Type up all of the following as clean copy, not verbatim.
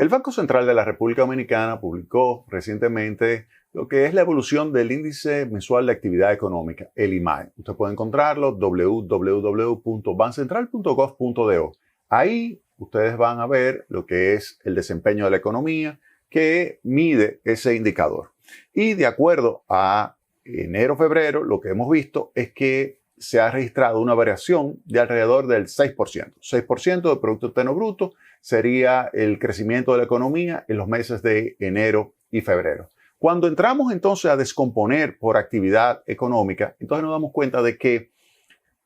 El Banco Central de la República Dominicana publicó recientemente lo que es la evolución del índice mensual de actividad económica, el IMAE. Usted puede encontrarlo www.bancentral.gov.do. Ahí ustedes van a ver lo que es el desempeño de la economía que mide ese indicador. Y de acuerdo a enero-febrero, lo que hemos visto es que se ha registrado una variación de alrededor del 6%. 6% del Producto Interno Bruto sería el crecimiento de la economía en los meses de enero y febrero. Cuando entramos entonces a descomponer por actividad económica, entonces nos damos cuenta de que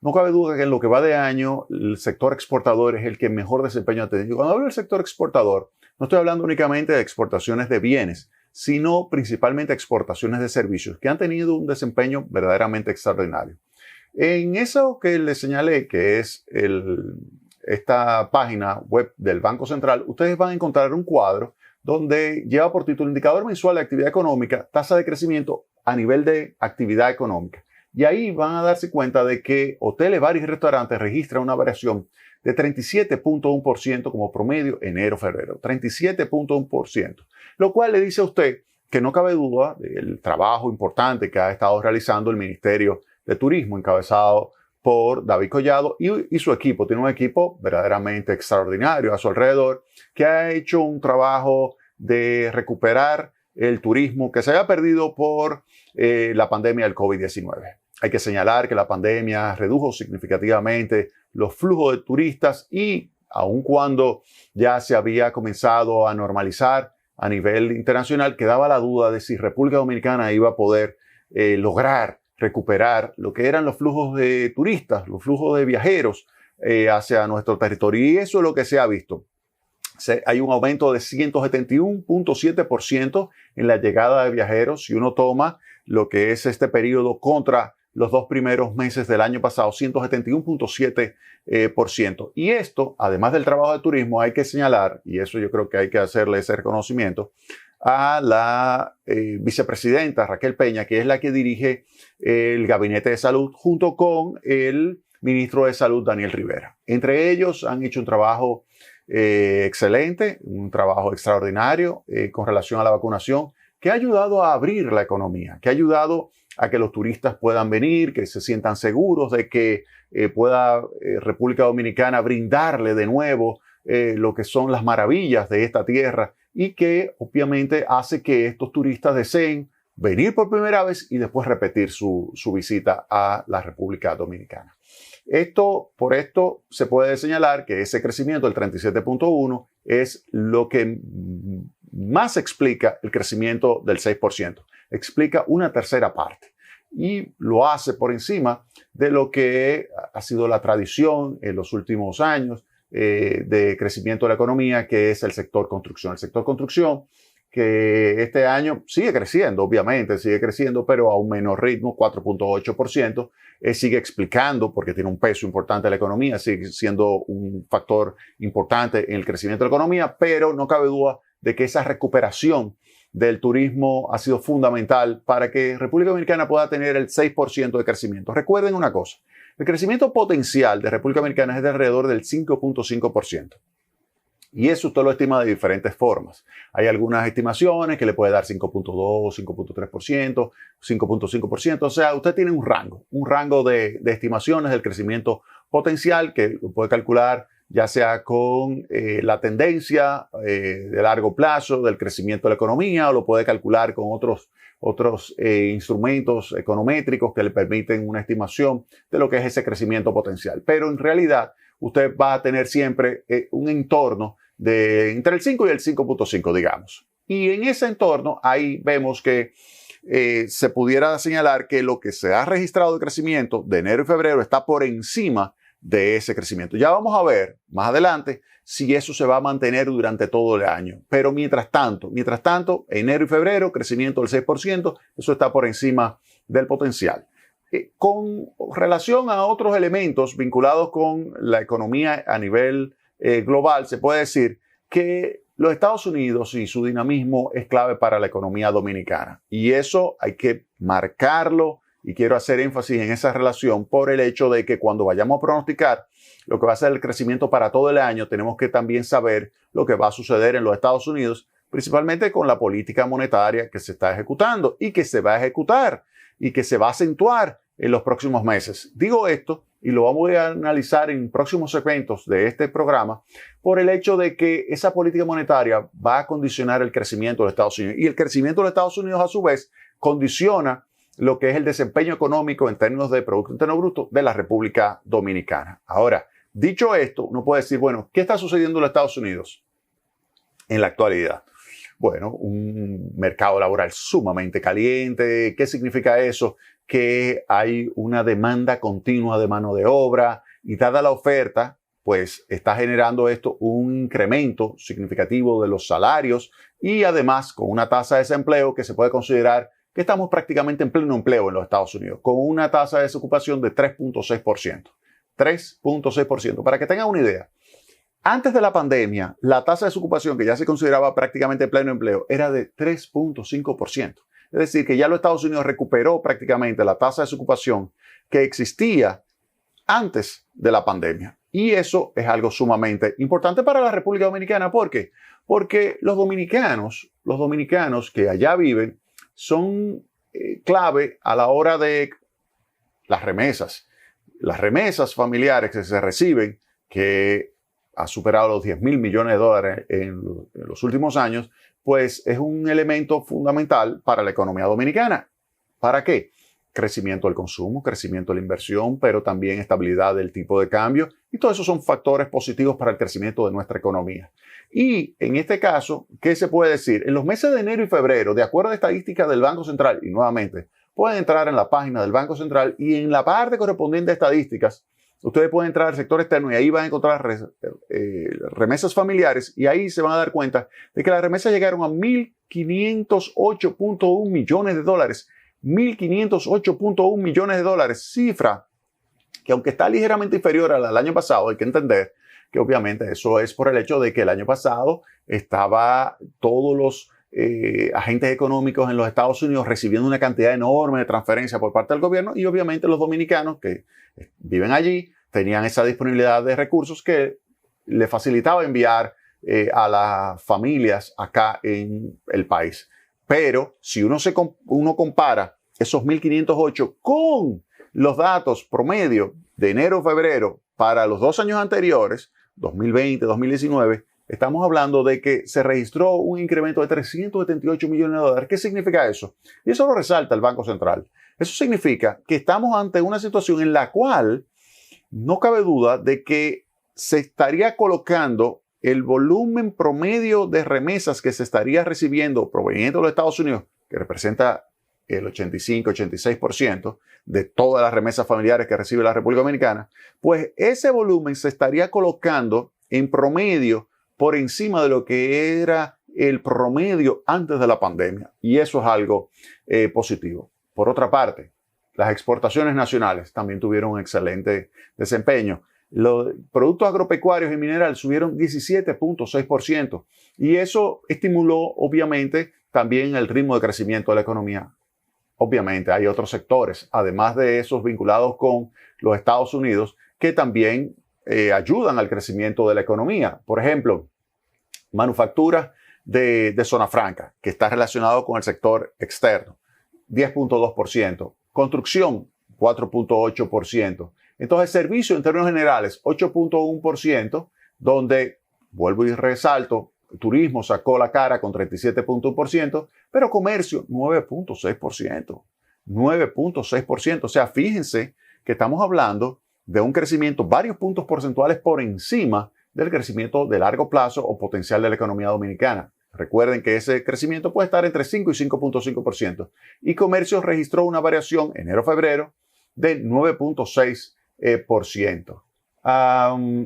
no cabe duda que en lo que va de año el sector exportador es el que mejor desempeño ha tenido. Cuando hablo del sector exportador, no estoy hablando únicamente de exportaciones de bienes, sino principalmente exportaciones de servicios que han tenido un desempeño verdaderamente extraordinario. En eso que les señalé, que es esta página web del Banco Central, ustedes van a encontrar un cuadro donde lleva por título Indicador Mensual de Actividad Económica, tasa de crecimiento a nivel de actividad económica. Y ahí van a darse cuenta de que hoteles, bares y restaurantes registran una variación de 37.1% como promedio enero-febrero. 37.1%. Lo cual le dice a usted que no cabe duda del trabajo importante que ha estado realizando el Ministerio de Turismo, encabezado por David Collado y su equipo. Tiene un equipo verdaderamente extraordinario a su alrededor que ha hecho un trabajo de recuperar el turismo que se había perdido por la pandemia del COVID-19. Hay que señalar que la pandemia redujo significativamente los flujos de turistas y aun cuando ya se había comenzado a normalizar a nivel internacional, quedaba la duda de si República Dominicana iba a poder lograr recuperar lo que eran los flujos de turistas, los flujos de viajeros hacia nuestro territorio. Y eso es lo que se ha visto. Hay un aumento de 171.7% en la llegada de viajeros. Si uno toma lo que es este periodo contra los dos primeros meses del año pasado, 171.7%. Y esto, además del trabajo de turismo, hay que señalar, y eso yo creo que hay que hacerle ese reconocimiento, a la vicepresidenta Raquel Peña, que es la que dirige el Gabinete de Salud, junto con el ministro de Salud, Daniel Rivera. Entre ellos han hecho un trabajo excelente, un trabajo extraordinario con relación a la vacunación, que ha ayudado a abrir la economía, que ha ayudado a que los turistas puedan venir, que se sientan seguros de que pueda República Dominicana brindarle de nuevo lo que son las maravillas de esta tierra y que obviamente hace que estos turistas deseen venir por primera vez y después repetir su visita a la República Dominicana. Por esto se puede señalar que ese crecimiento del 37.1 es lo que más explica el crecimiento del 6%. Explica una tercera parte y lo hace por encima de lo que ha sido la tradición en los últimos años de crecimiento de la economía, que es el sector construcción. El sector construcción que este año sigue creciendo, obviamente, sigue creciendo, pero a un menor ritmo, 4.8%, sigue explicando, porque tiene un peso importante en la economía, sigue siendo un factor importante en el crecimiento de la economía, pero no cabe duda de que esa recuperación del turismo ha sido fundamental para que República Dominicana pueda tener el 6% de crecimiento. Recuerden una cosa, el crecimiento potencial de República Dominicana es de alrededor del 5.5%. Y eso usted lo estima de diferentes formas. Hay algunas estimaciones que le puede dar 5.2, 5.3%, 5.5%. O sea, usted tiene un rango de estimaciones del crecimiento potencial que lo puede calcular ya sea con la tendencia de largo plazo del crecimiento de la economía o lo puede calcular con otros instrumentos econométricos que le permiten una estimación de lo que es ese crecimiento potencial. Pero en realidad usted va a tener siempre un entorno de entre el 5 y el 5.5, digamos. Y en ese entorno, ahí vemos que se pudiera señalar que lo que se ha registrado de crecimiento de enero y febrero está por encima de ese crecimiento. Ya vamos a ver más adelante si eso se va a mantener durante todo el año. Pero mientras tanto, enero y febrero, crecimiento del 6%, eso está por encima del potencial. Con relación a otros elementos vinculados con la economía a nivel global, se puede decir que los Estados Unidos y su dinamismo es clave para la economía dominicana. Y eso hay que marcarlo y quiero hacer énfasis en esa relación por el hecho de que cuando vayamos a pronosticar lo que va a ser el crecimiento para todo el año, tenemos que también saber lo que va a suceder en los Estados Unidos, principalmente con la política monetaria que se está ejecutando y que se va a ejecutar y que se va a acentuar en los próximos meses. Digo esto y lo vamos a analizar en próximos segmentos de este programa por el hecho de que esa política monetaria va a condicionar el crecimiento de los Estados Unidos y el crecimiento de los Estados Unidos a su vez condiciona lo que es el desempeño económico en términos de Producto Interno Bruto de la República Dominicana. Ahora, dicho esto, uno puede decir, bueno, ¿qué está sucediendo en los Estados Unidos en la actualidad? Bueno, un mercado laboral sumamente caliente. ¿Qué significa eso? Que hay una demanda continua de mano de obra y dada la oferta, pues está generando esto un incremento significativo de los salarios y además con una tasa de desempleo que se puede considerar que estamos prácticamente en pleno empleo en los Estados Unidos, con una tasa de desocupación de 3.6%. 3.6%. Para que tengan una idea, antes de la pandemia, la tasa de desocupación, que ya se consideraba prácticamente pleno empleo, era de 3.5%. Es decir, que ya los Estados Unidos recuperó prácticamente la tasa de desocupación que existía antes de la pandemia. Y eso es algo sumamente importante para la República Dominicana. ¿Por qué? Porque los dominicanos que allá viven son clave a la hora de las remesas. Las remesas familiares que se reciben, que ha superado los 10.000 millones de dólares en los últimos años, pues es un elemento fundamental para la economía dominicana. ¿Para qué? Crecimiento del consumo, crecimiento de la inversión, pero también estabilidad del tipo de cambio. Y todo eso son factores positivos para el crecimiento de nuestra economía. Y en este caso, ¿qué se puede decir? En los meses de enero y febrero, de acuerdo a estadísticas del Banco Central, y nuevamente, pueden entrar en la página del Banco Central y en la parte correspondiente a estadísticas, ustedes pueden entrar al sector externo y ahí van a encontrar remesas familiares y ahí se van a dar cuenta de que las remesas llegaron a 1.508.1 millones de dólares. 1.508.1 millones de dólares, cifra que aunque está ligeramente inferior a la del año pasado, hay que entender que obviamente eso es por el hecho de que el año pasado estaba todos los agentes económicos en los Estados Unidos recibiendo una cantidad enorme de transferencias por parte del gobierno y obviamente los dominicanos que viven allí tenían esa disponibilidad de recursos que le facilitaba enviar a las familias acá en el país. Pero si uno compara esos 1.508 con los datos promedio de enero a febrero para los 2 años anteriores, 2020, 2019, estamos hablando de que se registró un incremento de 378 millones de dólares. ¿Qué significa eso? Y eso lo resalta el Banco Central. Eso significa que estamos ante una situación en la cual no cabe duda de que se estaría colocando el volumen promedio de remesas que se estaría recibiendo proveniendo de los Estados Unidos, que representa el 85-86% de todas las remesas familiares que recibe la República Dominicana, pues ese volumen se estaría colocando en promedio por encima de lo que era el promedio antes de la pandemia. Y eso es algo positivo. Por otra parte, las exportaciones nacionales también tuvieron un excelente desempeño. Los productos agropecuarios y minerales subieron 17.6% y eso estimuló obviamente también el ritmo de crecimiento de la economía. Obviamente hay otros sectores, además de esos vinculados con los Estados Unidos, que también ayudan al crecimiento de la economía. Por ejemplo, manufactura de zona franca, que está relacionado con el sector externo, 10.2%. Construcción, 4.8%. Entonces, servicio en términos generales, 8.1%, donde, vuelvo y resalto, turismo sacó la cara con 37.1%, pero comercio, 9.6%. 9.6%. O sea, fíjense que estamos hablando de un crecimiento varios puntos porcentuales por encima del crecimiento de largo plazo o potencial de la economía dominicana. Recuerden que ese crecimiento puede estar entre 5 y 5.5%. Y comercio registró una variación enero-febrero de 9.6%.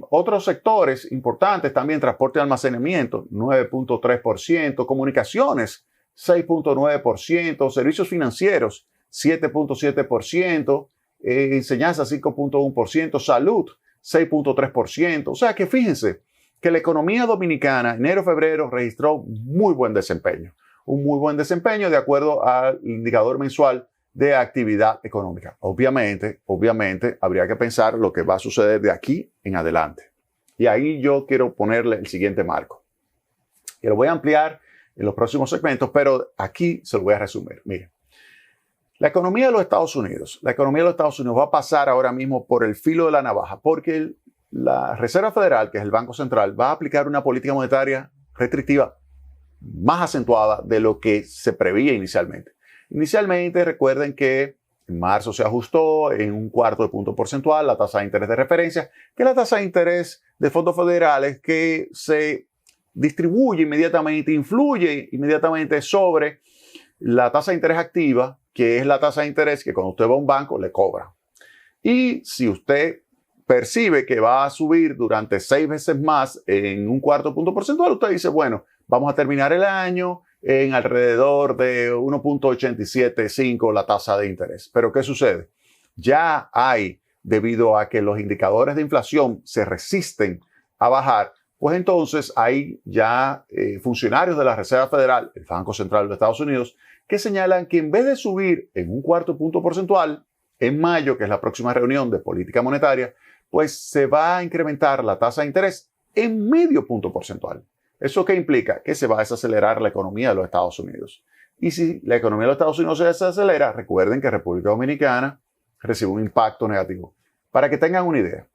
Otros sectores importantes también, transporte y almacenamiento, 9.3%, comunicaciones, 6.9%, servicios financieros, 7.7%, enseñanza, 5.1%, salud, 6.3%. O sea que fíjense que la economía dominicana, enero-febrero, registró muy buen desempeño. Un muy buen desempeño de acuerdo al indicador mensual de actividad económica. Obviamente, habría que pensar lo que va a suceder de aquí en adelante. Y ahí yo quiero ponerle el siguiente marco. Y lo voy a ampliar en los próximos segmentos, pero aquí se lo voy a resumir. Miren, la economía de los Estados Unidos va a pasar ahora mismo por el filo de la navaja, porque la Reserva Federal, que es el Banco Central, va a aplicar una política monetaria restrictiva más acentuada de lo que se preveía inicialmente. Inicialmente, recuerden que en marzo se ajustó en 1/4 punto porcentual la tasa de interés de referencia, que es la tasa de interés de fondos federales que se distribuye inmediatamente, influye inmediatamente sobre la tasa de interés activa, que es la tasa de interés que cuando usted va a un banco le cobra. Y si usted percibe que va a subir durante 6 veces más en 1/4 punto porcentual, usted dice, bueno, vamos a terminar el año en alrededor de 1.875 la tasa de interés. Pero ¿qué sucede? Ya hay, debido a que los indicadores de inflación se resisten a bajar, pues entonces hay ya funcionarios de la Reserva Federal, el Banco Central de Estados Unidos, que señalan que en vez de subir en 1/4 punto porcentual, en mayo, que es la próxima reunión de política monetaria, pues se va a incrementar la tasa de interés en medio punto porcentual. ¿Eso qué implica? Que se va a desacelerar la economía de los Estados Unidos. Y si la economía de los Estados Unidos se desacelera, recuerden que República Dominicana recibe un impacto negativo. Para que tengan una idea,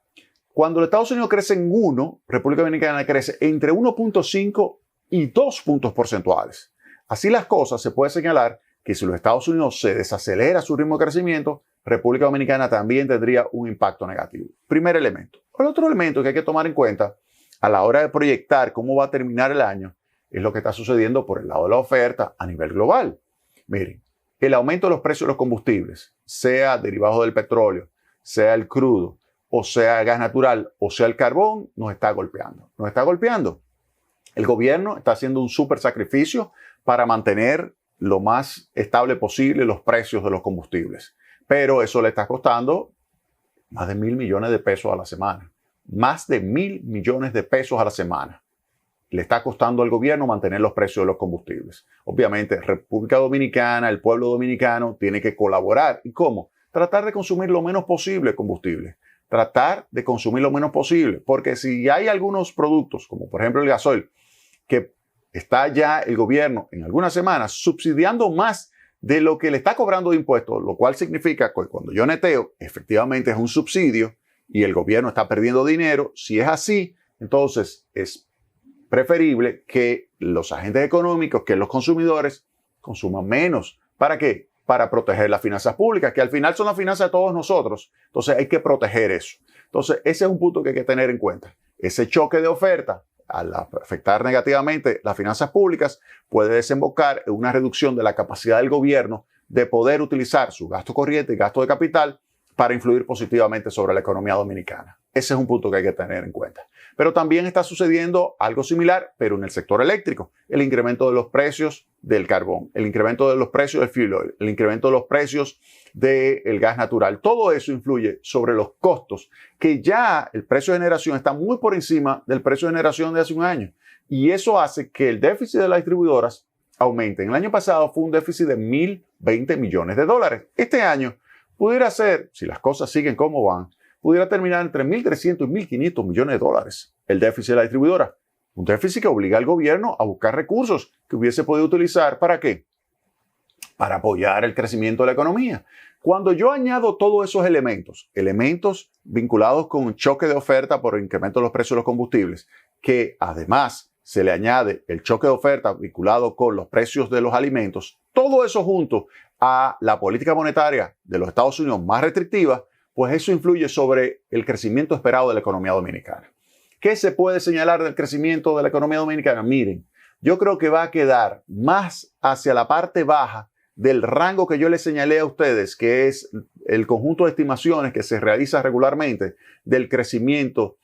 cuando los Estados Unidos crece en 1, República Dominicana crece entre 1.5 y 2 puntos porcentuales. Así las cosas, se puede señalar que si los Estados Unidos se desacelera su ritmo de crecimiento, República Dominicana también tendría un impacto negativo. Primer elemento. El otro elemento que hay que tomar en cuenta a la hora de proyectar cómo va a terminar el año es lo que está sucediendo por el lado de la oferta a nivel global. Miren, el aumento de los precios de los combustibles, sea derivado del petróleo, sea el crudo, o sea el gas natural, o sea el carbón, nos está golpeando. Nos está golpeando. El gobierno está haciendo un súper sacrificio para mantener lo más estable posible los precios de los combustibles. Pero eso le está costando más de 1.000 millones de pesos a la semana. Más de 1.000 millones de pesos a la semana. Le está costando al gobierno mantener los precios de los combustibles. Obviamente, República Dominicana, el pueblo dominicano, tiene que colaborar. ¿Y cómo? Tratar de consumir lo menos posible combustible. Tratar de consumir lo menos posible. Porque si hay algunos productos, como por ejemplo el gasoil, que está ya el gobierno en algunas semanas subsidiando más de lo que le está cobrando de impuestos, lo cual significa que cuando yo neteo, efectivamente es un subsidio y el gobierno está perdiendo dinero. Si es así, entonces es preferible que los agentes económicos, que los consumidores, consuman menos. ¿Para qué? Para proteger las finanzas públicas, que al final son las finanzas de todos nosotros. Entonces hay que proteger eso. Entonces ese es un punto que hay que tener en cuenta. Ese choque de oferta, al afectar negativamente las finanzas públicas, puede desembocar en una reducción de la capacidad del gobierno de poder utilizar su gasto corriente y gasto de capital para influir positivamente sobre la economía dominicana. Ese es un punto que hay que tener en cuenta. Pero también está sucediendo algo similar, pero en el sector eléctrico. El incremento de los precios del carbón, el incremento de los precios del fuel oil, el incremento de los precios del gas natural. Todo eso influye sobre los costos, que ya el precio de generación está muy por encima del precio de generación de hace un año. Y eso hace que el déficit de las distribuidoras aumente. En el año pasado fue un déficit de 1.020 millones de dólares. Este año pudiera ser, si las cosas siguen como van, pudiera terminar entre 1.300 y 1.500 millones de dólares el déficit de la distribuidora. Un déficit que obliga al gobierno a buscar recursos que hubiese podido utilizar. ¿Para qué? Para apoyar el crecimiento de la economía. Cuando yo añado todos esos elementos vinculados con un choque de oferta por el incremento de los precios de los combustibles, que además se le añade el choque de oferta vinculado con los precios de los alimentos, todo eso junto a la política monetaria de los Estados Unidos más restrictiva, pues eso influye sobre el crecimiento esperado de la economía dominicana. ¿Qué se puede señalar del crecimiento de la economía dominicana? Miren, yo creo que va a quedar más hacia la parte baja del rango que yo les señalé a ustedes, que es el conjunto de estimaciones que se realiza regularmente del crecimiento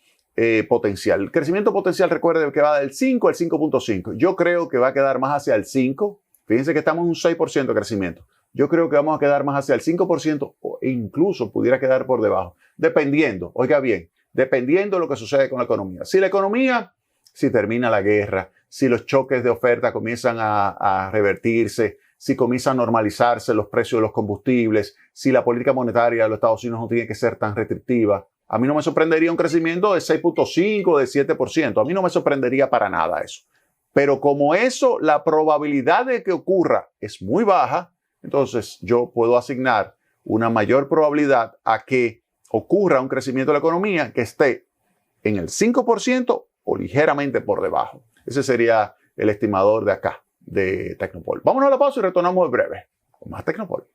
potencial. El crecimiento potencial, recuerden que va del 5 al 5.5. Yo creo que va a quedar más hacia el 5. Fíjense que estamos en un 6% de crecimiento. Yo creo que vamos a quedar más hacia el 5% e incluso pudiera quedar por debajo, dependiendo, oiga bien, dependiendo de lo que sucede con la economía. Si termina la guerra, si los choques de oferta comienzan a revertirse, si comienza a normalizarse los precios de los combustibles, si la política monetaria de los Estados Unidos no tiene que ser tan restrictiva. A mí no me sorprendería un crecimiento de 6.5, de 7%. A mí no me sorprendería para nada eso. Pero como eso, la probabilidad de que ocurra es muy baja, entonces yo puedo asignar una mayor probabilidad a que ocurra un crecimiento de la economía que esté en el 5% o ligeramente por debajo. Ese sería el estimador de acá, de Tecnopol. Vámonos a la pausa y retornamos en breve con más Tecnopol.